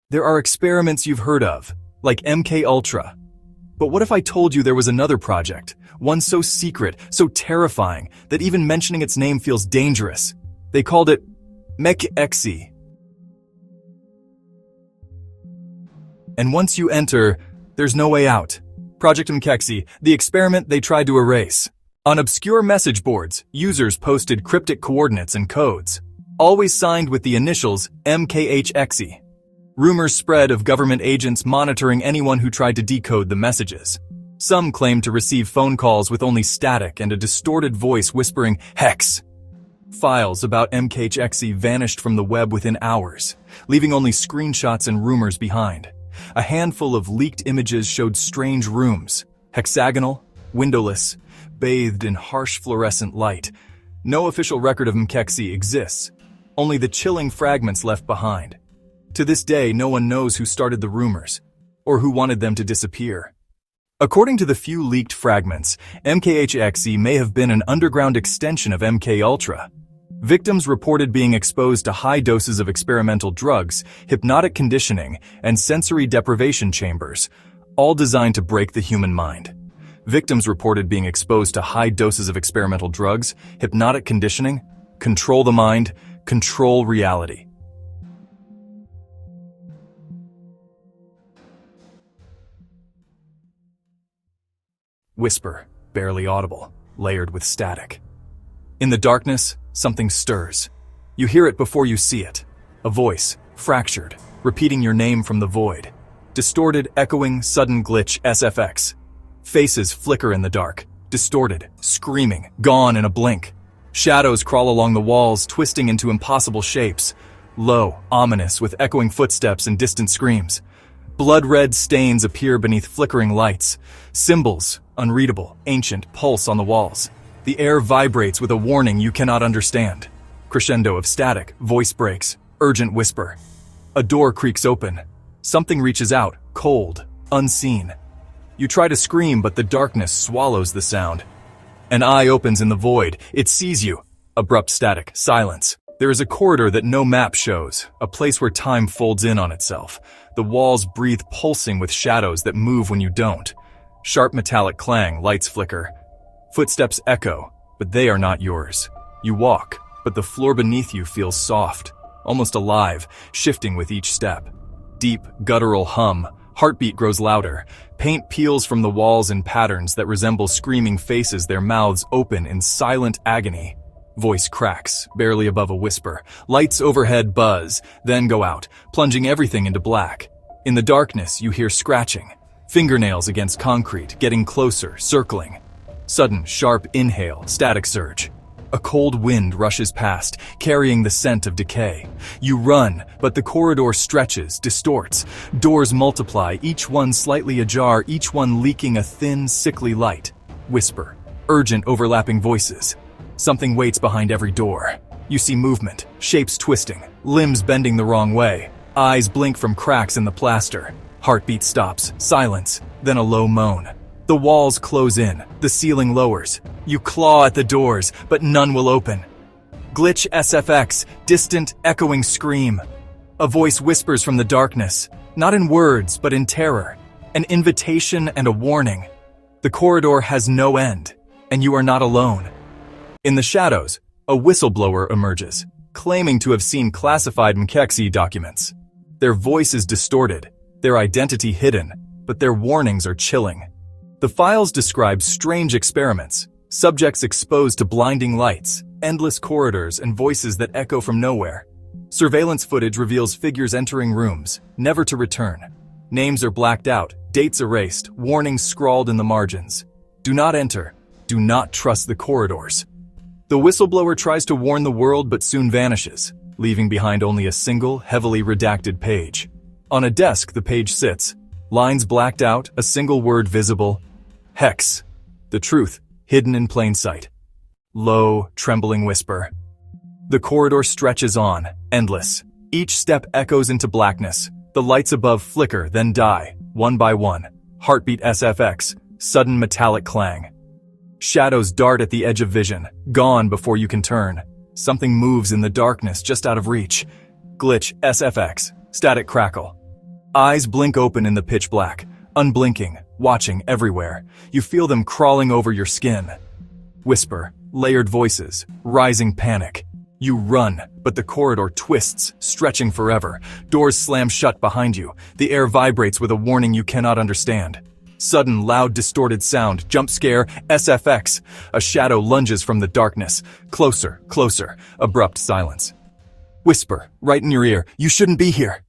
There are experiments you've heard of, like MKUltra. But what if I told you there was another project, one so secret, so terrifying, that even mentioning its name feels dangerous? They called it MKHEXE. And once you enter, there's no way out. Project MKHEXE, the experiment they tried to erase. On obscure message boards, users posted cryptic coordinates and codes, always signed with the initials MKHEXE. Rumors spread of government agents monitoring anyone who tried to decode the messages. Some claimed to receive phone calls with only static and a distorted voice whispering, "Hex." Files about MKHEXE vanished from the web within hours, leaving only screenshots and rumors behind. A handful of leaked images showed strange rooms, hexagonal, windowless, bathed in harsh fluorescent light. No official record of MKHEXE exists, only the chilling fragments left behind. To this day, no one knows who started the rumors, or who wanted them to disappear. According to the few leaked fragments, MKHEXE may have been an underground extension of MKUltra. Victims reported being exposed to high doses of experimental drugs, hypnotic conditioning, and sensory deprivation chambers, all designed to break the human mind. Victims reported being exposed to high doses of experimental drugs, hypnotic conditioning, control the mind, control reality. Whisper, barely audible, layered with static. In the darkness, something stirs. You hear it before you see it. A voice, fractured, repeating your name from the void. Distorted, echoing, sudden glitch, SFX. Faces flicker in the dark, distorted, screaming, gone in a blink. Shadows crawl along the walls, twisting into impossible shapes. Low, ominous, with echoing footsteps and distant screams. Blood-red stains appear beneath flickering lights. Symbols, unreadable, ancient, pulse on the walls. The air vibrates with a warning you cannot understand. Crescendo of static, voice breaks, urgent whisper. A door creaks open. Something reaches out, cold, unseen. You try to scream, but the darkness swallows the sound. An eye opens in the void. It sees you. Abrupt static, silence. There is a corridor that no map shows, a place where time folds in on itself. The walls breathe, pulsing with shadows that move when you don't. Sharp metallic clang, lights flicker. Footsteps echo, but they are not yours. You walk, but the floor beneath you feels soft, almost alive, shifting with each step. Deep, guttural hum. Heartbeat grows louder. Paint peels from the walls in patterns that resemble screaming faces, their mouths open in silent agony. Voice cracks, barely above a whisper. Lights overhead buzz, then go out, plunging everything into black. In the darkness, you hear scratching. Fingernails against concrete, getting closer, circling. Sudden, sharp inhale, static surge. A cold wind rushes past, carrying the scent of decay. You run, but the corridor stretches, distorts. Doors multiply, each one slightly ajar, each one leaking a thin, sickly light. Whisper. Urgent, overlapping voices. Something waits behind every door. You see movement, shapes twisting, limbs bending the wrong way. Eyes blink from cracks in the plaster. Heartbeat stops, silence, then a low moan. The walls close in, the ceiling lowers. You claw at the doors, but none will open. Glitch SFX, distant, echoing scream. A voice whispers from the darkness, not in words, but in terror. An invitation and a warning. The corridor has no end, and you are not alone. In the shadows, a whistleblower emerges, claiming to have seen classified MKHEXE documents. Their voice is distorted, their identity hidden, but their warnings are chilling. The files describe strange experiments, subjects exposed to blinding lights, endless corridors, and voices that echo from nowhere. Surveillance footage reveals figures entering rooms, never to return. Names are blacked out, dates erased, warnings scrawled in the margins. Do not enter. Do not trust the corridors. The whistleblower tries to warn the world but soon vanishes, leaving behind only a single, heavily redacted page. On a desk, the page sits, lines blacked out, a single word visible. Hex. The truth, hidden in plain sight. Low, trembling whisper. The corridor stretches on, endless. Each step echoes into blackness. The lights above flicker, then die, one by one. Heartbeat SFX, sudden metallic clang. Shadows dart at the edge of vision, gone before you can turn. Something moves in the darkness just out of reach. Glitch SFX, static crackle. Eyes blink open in the pitch black, unblinking, watching everywhere. You feel them crawling over your skin. Whisper, layered voices, rising panic. You run, but the corridor twists, stretching forever. Doors slam shut behind you. The air vibrates with a warning you cannot understand. Sudden, loud, distorted sound, jump scare, SFX. A shadow lunges from the darkness. Closer, closer, abrupt silence. Whisper, right in your ear, you shouldn't be here.